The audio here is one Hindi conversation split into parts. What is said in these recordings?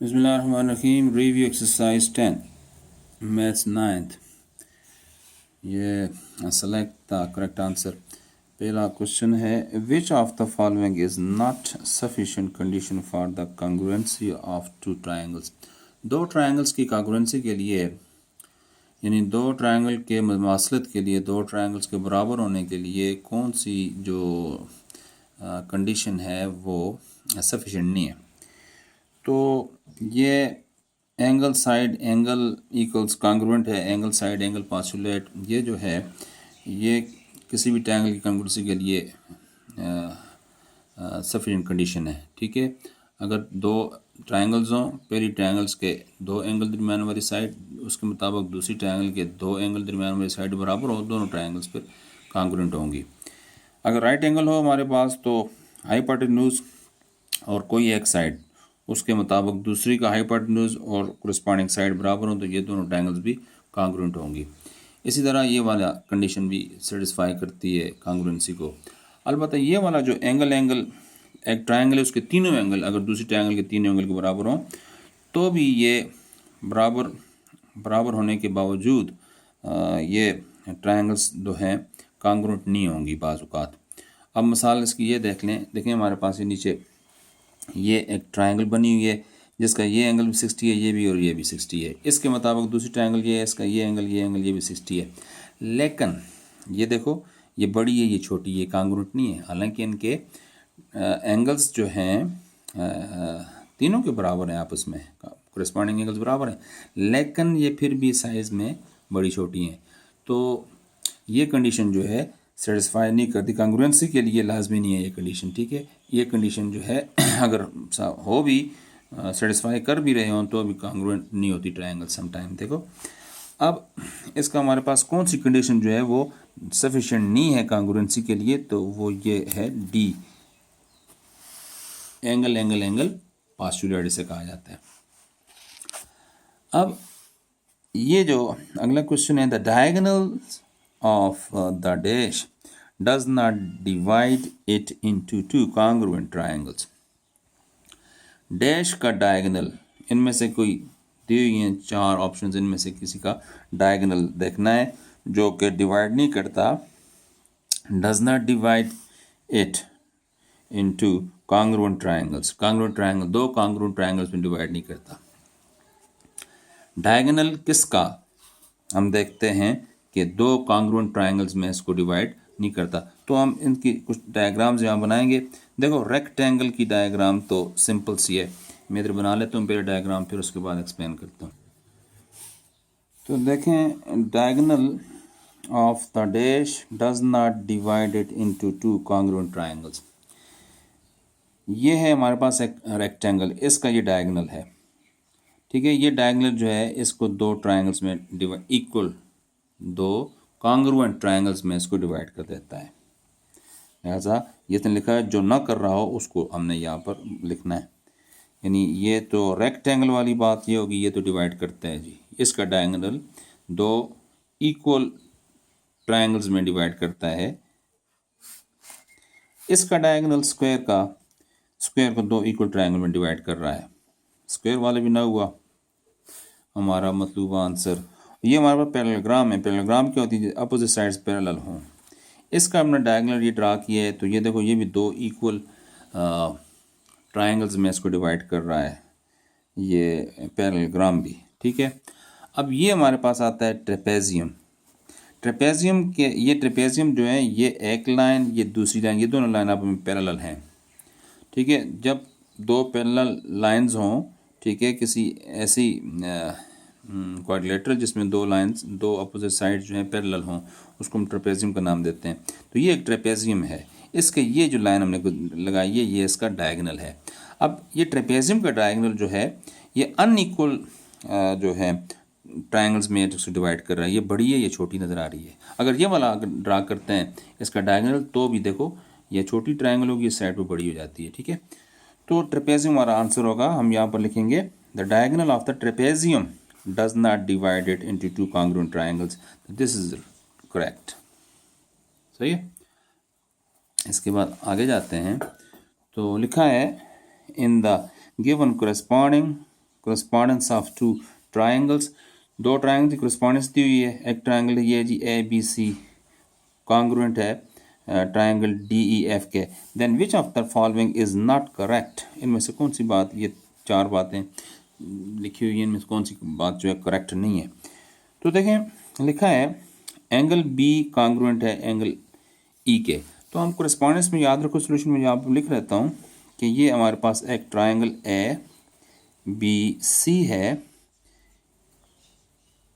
बिस्मिल्लाहिर्रहमानिर्रहीम। Review exercise 10 maths 9th। ये सेलेक्ट द करेक्ट आंसर। पहला क्वेश्चन है which of the following is not sufficient condition for the congruency of two triangles. दो ट्रायंगल्स की कॉन्ग्रुएंसी के लिए, यानी दो ट्रायंगल के मुमासलत के लिए, दो ट्रायंगल्स के बराबर होने के लिए कौन सी जो कंडीशन है वो सफिशिएंट नहीं है। तो ये angle side angle equals congruent है, एंगल साइड एंगल पासुलेट, ये जो है ये किसी भी ट्रायंगल की कॉन्ग्रुएंसी के लिए सफिशिएंट कंडीशन है। ठीक है, अगर दो ट्रायंगल्स हों, पहली ट्रायंगल्स के दो एंगल दरमियान वाली साइड उसके मुताबिक दूसरी ट्रायंगल के दो एंगल दरमियान वाली साइड बराबर हो, दोनों ट्रायंगल्स पर कॉन्ग्रुएंट होंगी। अगर राइट एंगल हो हमारे पास तो हाइपोटेन्यूज और कोई एक साइड उसके मुताबिक दूसरी का हाइपोटेन्यूज और कोरिस्पॉन्डिंग साइड बराबर हो तो ये दोनों ट्रायंगल्स भी कॉन्ग्रुएंट होंगी। इसी तरह ये वाला कंडीशन भी सेटिस्फाई करती है कॉन्ग्रुएंसी को। अलबत्ता ये वाला जो एंगल एक ट्रायंगल है उसके तीनों एंगल अगर दूसरी ट्रायंगल के तीनों एंगल के बराबर हों तो भी ये बराबर होने के बावजूद ये ट्रायंगल्स जो हैं कॉन्ग्रुएंट नहीं होंगी बाज़ औक़ात। अब मिसाल इसकी ये देखें हमारे पास ये नीचे ये एक ट्रायंगल बनी हुई है जिसका ये एंगल भी 60 है, ये भी और ये भी 60 है। इसके मुताबिक दूसरी ट्रायंगल ये है, इसका ये एंगल ये भी 60 है। लेकिन ये देखो ये बड़ी है ये छोटी है, कॉन्ग्रुएंट नहीं है। हालांकि इनके एंगल्स जो हैं तीनों के बराबर हैं, आपस में कोरिस्पॉन्डिंग एंगल्स बराबर हैं, लेकिन ये फिर भी साइज़ में बड़ी छोटी हैं। तो ये कंडीशन जो है सेटिस्फाई नहीं करती, कॉन्ग्रुएंसी के लिए लाजमी नहीं है ये कंडीशन। ठीक है, ये कंडीशन जो है अगर हो भी सेटिस्फाई कर भी रहे हों तो भी कॉन्ग्रुएंट नहीं होती ट्रायंगल समटाइम। देखो अब इसका हमारे पास कौन सी कंडीशन जो है वो सफिशिएंट नहीं है कॉन्ग्रुएंसी के लिए, तो वो ये है D, angle angle angle postulate इसे कहा जाता है। अब ये जो अगला क्वेश्चन है, the diagonal of the dash does not divide it into two congruent triangles। Dash का डायगोनल, इनमें से कोई दी हुई हैं चार ऑप्शंस, इनमें से किसी का डायगोनल देखना है जो कि डिवाइड नहीं करता, does not divide it into congruent triangles। congruent triangle दो congruent triangles में डिवाइड नहीं करता। डायगोनल किसका हम देखते हैं कि दो कॉन्ग्रुएंट ट्रायंगल्स में इसको डिवाइड नहीं करता। तो हम इनकी कुछ डायग्राम्स यहाँ बनाएंगे। देखो रेक्टेंगल की डायग्राम तो सिंपल सी है, मैं इधर बना लेता हूँ पहले डायग्राम, फिर उसके बाद एक्सप्लेन करता हूँ। तो देखें, diagonal of the dash does not divided into two congruent triangles. ये है हमारे पास एक रेक्टेंगल, इसका ये डायगोनल है। ठीक है, ये डायगोनल जो है इसको दो ट्रायंगल्स में इक्वल दो कॉन्ग्रुएंट ट्रायंगल्स में इसको डिवाइड कर देता है। लिहाजा ये तो लिखा है, जो ना कर रहा हो उसको हमने यहाँ पर लिखना है। यानी ये तो रेक्टेंगल वाली बात ये होगी, ये तो डिवाइड करता है जी, इसका डायगोनल दो इक्वल ट्रायंगल्स में डिवाइड करता है। इसका डायगोनल स्क्वायर को दो इक्वल ट्रायंगल में डिवाइड कर रहा है। स्क्वायर वाले भी ना हुआ हमारा मतलब आंसर। ये हमारे पास पैरेललोग्राम है। पैरेललोग्राम क्या होती है, अपोजिट साइड्स पैरेलल हों। इसका हमने डायगोनल ये ड्रा किया है, तो ये देखो ये भी दो इक्वल ट्रायंगल्स में इसको डिवाइड कर रहा है, ये पैरेललोग्राम भी। ठीक है, अब ये हमारे पास आता है ट्रेपेजियम। ट्रेपेजियम के ये ट्रेपेजियम जो है ये एक लाइन, ये दूसरी लाइन, ये दोनों लाइन आप में पैरेलल हैं। ठीक है, जब दो पैरेलल लाइंस हों, ठीक है, किसी ऐसी क्वाड्रिलेटरल जिसमें दो लाइंस दो अपोजिट साइड जो हैं पैरेलल हों, उसको हम ट्रेपेजियम का नाम देते हैं। तो ये एक ट्रेपेजियम है, इसके ये जो लाइन हमने लगाई है ये इसका डायगोनल है। अब ये ट्रेपेजियम का डायगोनल जो है ये अनइक्वल जो है ट्रायंगल्स में इसको डिवाइड कर रहा है, ये बड़ी है ये छोटी नज़र आ रही है। अगर ये वाला अगर ड्रा करते हैं इसका डायगोनल तो भी देखो ये छोटी ट्रायंगल होगी, इस साइड पर बड़ी हो जाती है। ठीक है, तो ट्रेपेजियम हमारा आंसर होगा, हम यहाँ पर लिखेंगे the diagonal of the trapezium does not divide it into two congruent triangles। this is correct। सही है। इसके बाद आगे जाते हैं, तो लिखा है in the given corresponding correspondence of two triangles, दो ट्राइंगल की correspondence दी हुई है। एक ट्राइंगल ये जी ए बी सी कॉन्ग्रुएंट है ट्राइंगल डी ई एफ के, then which of the following is not correct, इनमें से कौन सी बात, ये चार बातें लिखी हुई हैं, इनमें से कौन सी बात जो है करेक्ट नहीं है। तो देखें लिखा है एंगल बी कॉन्ग्रुएंट है एंगल ई के, तो हम correspondence में याद रखो, सोल्यूशन में यहाँ पर लिख रहता हूँ कि ये हमारे पास एक ट्राइंगल ए बी सी है,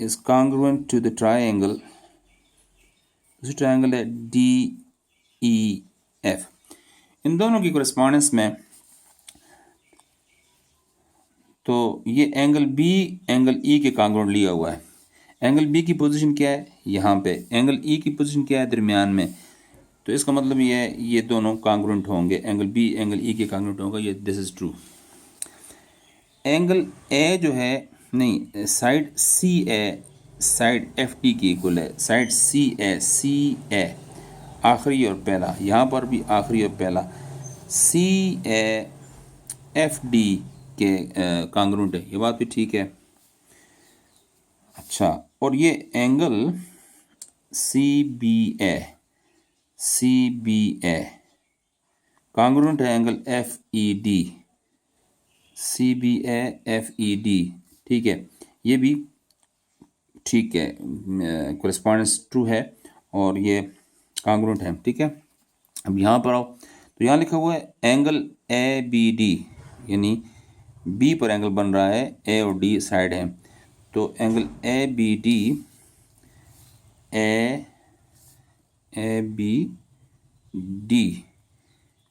is congruent to the triangle, दूसरी ट्राइंगल है डी ई एफ। इन दोनों की correspondence में तो ये एंगल बी एंगल ई के कॉन्ग्रुएंट लिया हुआ है। एंगल बी की पोजीशन क्या है, यहाँ पे। एंगल ई की पोजीशन क्या है, दरमियान में। तो इसका मतलब ये है ये दोनों कॉन्ग्रुएंट होंगे, एंगल बी एंगल ई के कॉन्ग्रुएंट होगा, ये this is true. Angle A जो है, नहीं, side C A side F D की इक्वल है, साइड सी ए आखिरी और पहला, यहाँ पर भी आखिरी और पहला सी ए एफ डी के कॉन्ग्रुएंट है, ये बात भी ठीक है। अच्छा, और ये angle C B A congruent है angle F E D, C B A F E D, ठीक है, ये भी ठीक है, correspondence ट्रू है और ये कॉन्ग्रुएंट है, ठीक है। अब यहाँ पर आओ, तो यहाँ लिखा हुआ है एंगल ए बी डी, यानी बी पर एंगल बन रहा है, ए और डी साइड है, तो angle A B D A B D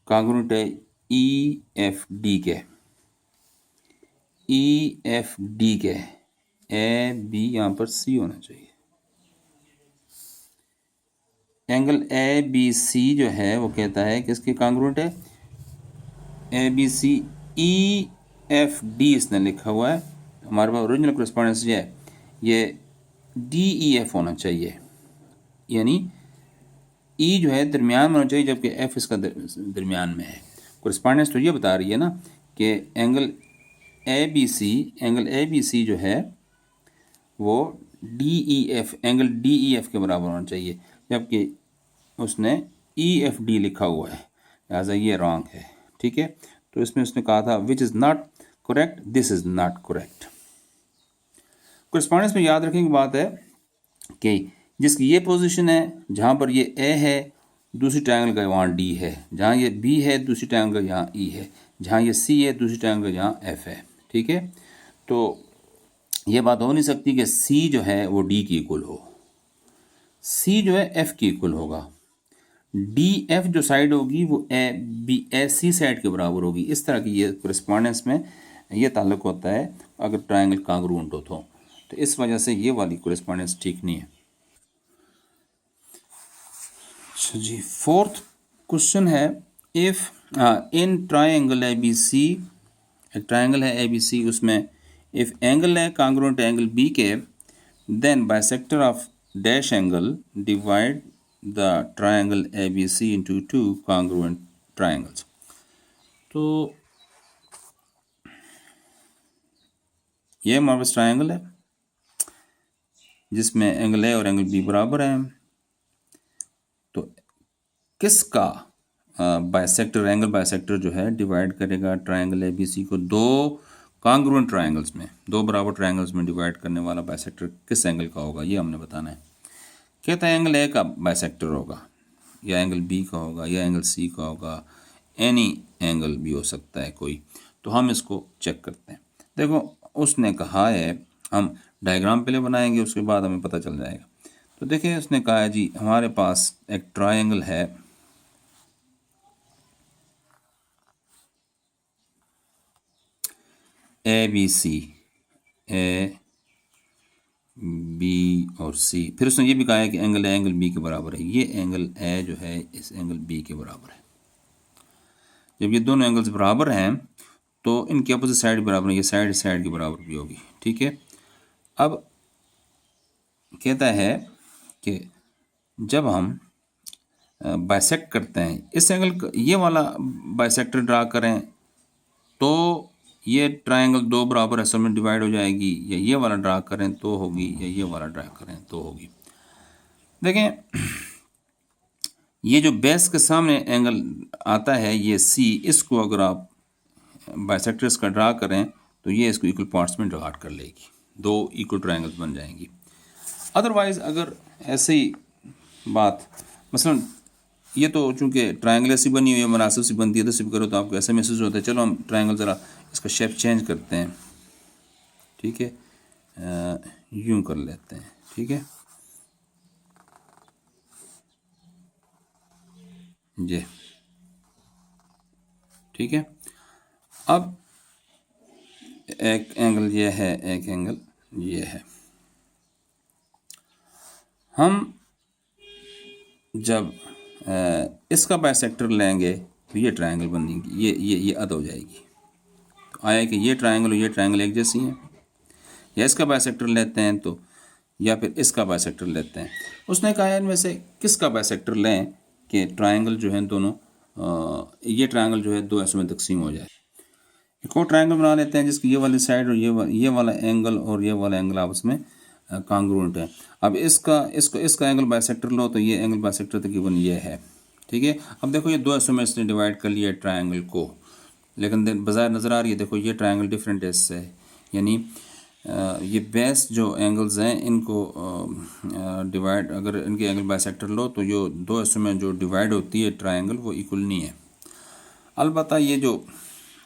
congruent है ई एफ डी के, ई एफ डी के, ए बी यहाँ पर सी होना चाहिए। एंगल ए बी सी जो है वो कहता है किसके कॉन्ग्रुएंट है, A B C E F D इसने लिखा हुआ है, हमारे पास ओरिजिनल correspondence जो है ये डी ई एफ होना चाहिए, यानी ई जो है दरमियान में होना चाहिए जबकि एफ इसका दरमियान में है। correspondence तो ये बता रही है ना कि एंगल ए बी सी जो है वो D E F angle D E F के बराबर होना चाहिए, जबकि उसने ई एफ डी लिखा हुआ है, लिहाजा ये रॉन्ग है, ठीक है। तो इसमें उसने कहा था which is not correct, this is not correct. correspondence में याद रखने की बात है कि जिसकी ये पोजीशन है, जहाँ पर ये ए है दूसरी ट्रायंगल का वहाँ डी है, जहाँ ये बी है दूसरी ट्रायंगल का यहाँ ई है, जहाँ ये सी है दूसरी ट्रायंगल का यहाँ एफ है, ठीक है। तो ये बात हो नहीं सकती कि सी जो है वो डी की इक्वल हो, सी जो है एफ की इक्वल होगा, डी एफ जो साइड होगी वो ए सी साइड के बराबर होगी। इस तरह की ये correspondence में ये ताल्लुक होता है अगर ट्रायंगल कॉन्ग्रुएंट हो तो इस वजह से ये वाली correspondence ठीक नहीं है। अच्छा जी, फोर्थ क्वेश्चन है, if in triangle A B C, एक ट्रायंगल है ए बी सी, उसमें इफ एंगल है कॉन्ग्रुएंट एंगल बी के, then bisector of dash angle divide the triangle A B C into two congruent triangles. तो ये हमारे पास ट्रायंगल है जिसमें एंगल ए और एंगल बी बराबर हैं, तो किसका बाइसेक्टर एंगल बाइसेक्टर जो है डिवाइड करेगा ट्रायंगल ए बी सी को दो कॉन्ग्रुएंट ट्रायंगल्स में, दो बराबर ट्रायंगल्स में डिवाइड करने वाला बाइसेक्टर किस एंगल का होगा, ये हमने बताना है। कहता है एंगल ए का बाइसेक्टर होगा, या एंगल बी का होगा, या एंगल सी का होगा, एनी एंगल भी हो सकता है कोई। तो हम इसको चेक करते हैं। देखो उसने कहा है, हम डायग्राम पहले बनाएंगे उसके बाद हमें पता चल जाएगा। तो देखिए उसने कहा है जी हमारे पास एक ट्रायंगल है A B C, A B और सी, फिर उसने ये भी कहा है कि एंगल ए एंगल बी के बराबर है, ये एंगल ए जो है इस एंगल बी के बराबर है। जब ये दोनों एंगल्स बराबर हैं तो इनकी अपोजिट साइड बराबर है, ये साइड साइड के बराबर भी होगी, ठीक है। अब कहता है कि जब हम बाइसेक्ट करते हैं इस एंगल, ये वाला बाइसेक्टर ड्रा करें तो ये ट्रायंगल दो बराबर हिस्सों में डिवाइड हो जाएगी, या ये वाला ड्रा करें तो होगी, या ये वाला ड्रा करें तो होगी। देखें ये जो बेस के सामने एंगल आता है ये सी, इसको अगर आप बाइसेक्टर्स का ड्रा करें तो ये इसको इक्वल पार्ट्स में डिवाइड कर लेगी, दो इक्वल ट्रायंगल्स बन जाएंगी। अदरवाइज अगर ऐसी बात, मसलन ये तो चूंकि ट्रायंगल ऐसी बनी हुई है, मुनासिब सी बनती है, तो सिर्फ करो तो आपको ऐसा महसूस होता है। चलो हम ट्रायंगल ज़रा इसका शेप चेंज करते हैं, ठीक है, यूं कर लेते हैं, ठीक है, ये ठीक है। अब एक एंगल ये है, एक एंगल ये है। हम जब इसका बाइसेक्टर लेंगे तो ये ट्रायंगल बनेगी, ये अद हो जाएगी। तो आया कि ये ट्रायंगल और ये ट्रायंगल एक जैसी हैं। या इसका बाइसेक्टर लेते हैं तो, या फिर इसका बाइसेक्टर लेते हैं। उसने कहा इनमें से किसका बाइसेक्टर लें कि ट्रायंगल जो है दोनों, ये ट्रायंगल जो है दो हिस्सों में तकसीम हो जाए। एक और ट्रायंगल बना लेते हैं जिसकी ये वाली साइड और ये वाला एंगल और ये वाला एंगल आपस में कांग्रुएंट है। अब इसका एंगल बाइसेक्टर लो तो ये एंगल बाइसेक्टर तकरीबन ये है, ठीक है। अब देखो ये दो हिस्सों में इसने डिवाइड कर लिया ट्रायंगल को, लेकिन बाजार नज़र आ रही है, देखो ये ट्रायंगल डिफरेंट है इससे, यानी ये बेस जो एंगल्स हैं इनको डिवाइड, अगर इनके एंगल बाइसेक्टर लो तो जो दो हिस्सों में जो डिवाइड होती है ट्रायंगल वो इक्वल नहीं है। अलबत्ता ये जो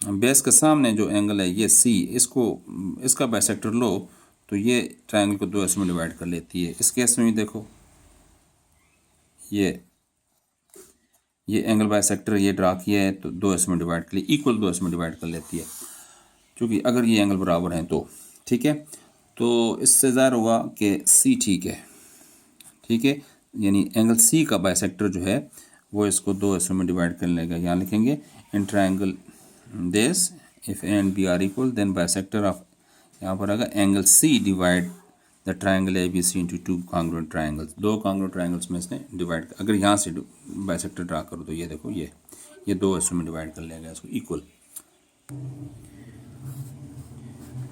बेस के सामने जो एंगल है ये सी, इसका बाइसेक्टर लो तो ये ट्रायंगल को दो हिस्सों में डिवाइड कर लेती है। इस केस में भी देखो ये एंगल बाइसेक्टर ये ड्रा किया है तो दो हिस्सों में डिवाइड कर लिया, इक्वल दो हिस्सों में डिवाइड कर लेती है, क्योंकि अगर ये एंगल बराबर हैं तो, ठीक है। तो इससे ज़ाहिर हुआ कि सी ठीक है, ठीक है, यानी एंगल सी का बाइसेक्टर जो है वो इसको दो हिस्सों में डिवाइड कर लेगा। यहाँ लिखेंगे in triangle this if A and B are equal then bisector of, यहाँ पर आएगा angle C divide the triangle A B C into two congruent triangles. दो कॉन्ग्रुएंट ट्रायंगल्स में इसने डिवाइड, अगर यहाँ से बाइसेक्टर ड्रा करो तो ये देखो ये दो हिस्सों में डिवाइड कर लेगा इसको इक्वल।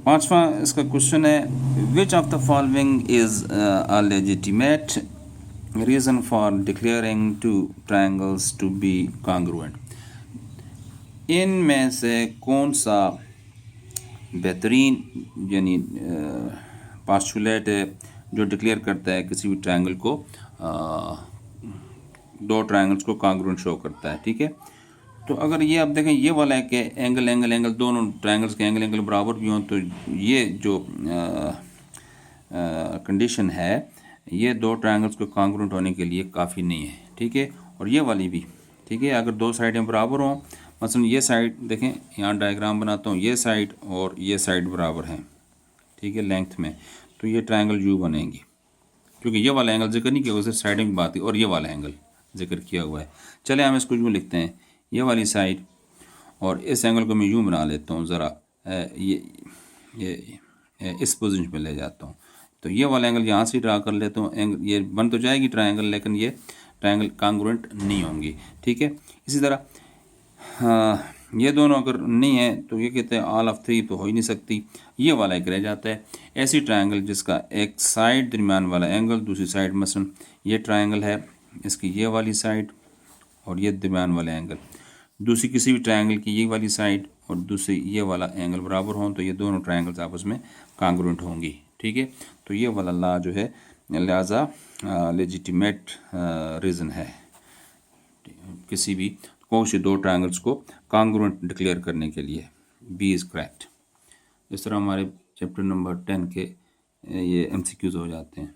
पांचवा इसका क्वेश्चन है which of the following is a legitimate reason for declaring two triangles to be congruent. इनमें से कौन सा बेहतरीन यानी पास्टुलेट है जो डिक्लेयर करता है किसी भी ट्रायंगल को, दो ट्रायंगल्स को कॉन्ग्रुएंट शो करता है, ठीक है। तो अगर ये आप देखें ये वाला है कि एंगल दोनों ट्रायंगल्स के एंगल बराबर भी हों, तो ये जो कंडीशन है ये दो ट्रायंगल्स को कॉन्ग्रुएंट होने के लिए काफ़ी नहीं है, ठीक है। और ये वाली भी, ठीक है, अगर दो साइडें बराबर हों, मसलन ये साइड देखें, यहाँ डायग्राम बनाता हूँ, ये साइड और ये साइड बराबर हैं, ठीक है, लेंथ में, तो ये ट्रायंगल यू बनेंगी, क्योंकि ये वाला एंगल जिक्र नहीं किया, उसे साइड में बात है, और ये वाला एंगल जिक्र किया हुआ है। चले हम इसको यूँ लिखते हैं, ये वाली साइड और इस एंगल को मैं यूँ बना लेता हूँ, ज़रा ये इस पोजीशन पे ले जाता हूँ, तो ये वाला एंगल यहाँ से ड्रा कर लेता हूँ। एंगल ये बन तो जाएगी ट्रायंगल, लेकिन ये ट्रायंगल कॉन्ग्रुएंट नहीं होंगी, ठीक है। इसी तरह ये दोनों अगर नहीं है तो ये कहते हैं ऑल ऑफ थ्री तो हो ही नहीं सकती, ये वाला एक रह जाता है। ऐसी ट्रायंगल जिसका एक साइड दरमियान वाला एंगल, दूसरी साइड, मसलन ये ट्रायंगल है, इसकी ये वाली साइड और ये दरमियान वाला एंगल, दूसरी किसी भी ट्रायंगल की ये वाली साइड और दूसरी ये वाला एंगल बराबर हों तो ये दोनों ट्रायंगल्स आपस में कॉन्ग्रुएंट होंगी, ठीक है। तो ये वाला लॉ जो है लिहाजा लेजिटिमेट रीज़न है किसी भी कौन से दो ट्रायंगल्स को कॉन्ग्रुएंट डिक्लेयर करने के लिए। B is correct. इस तरह हमारे चैप्टर नंबर 10 के ये MCQs हो जाते हैं।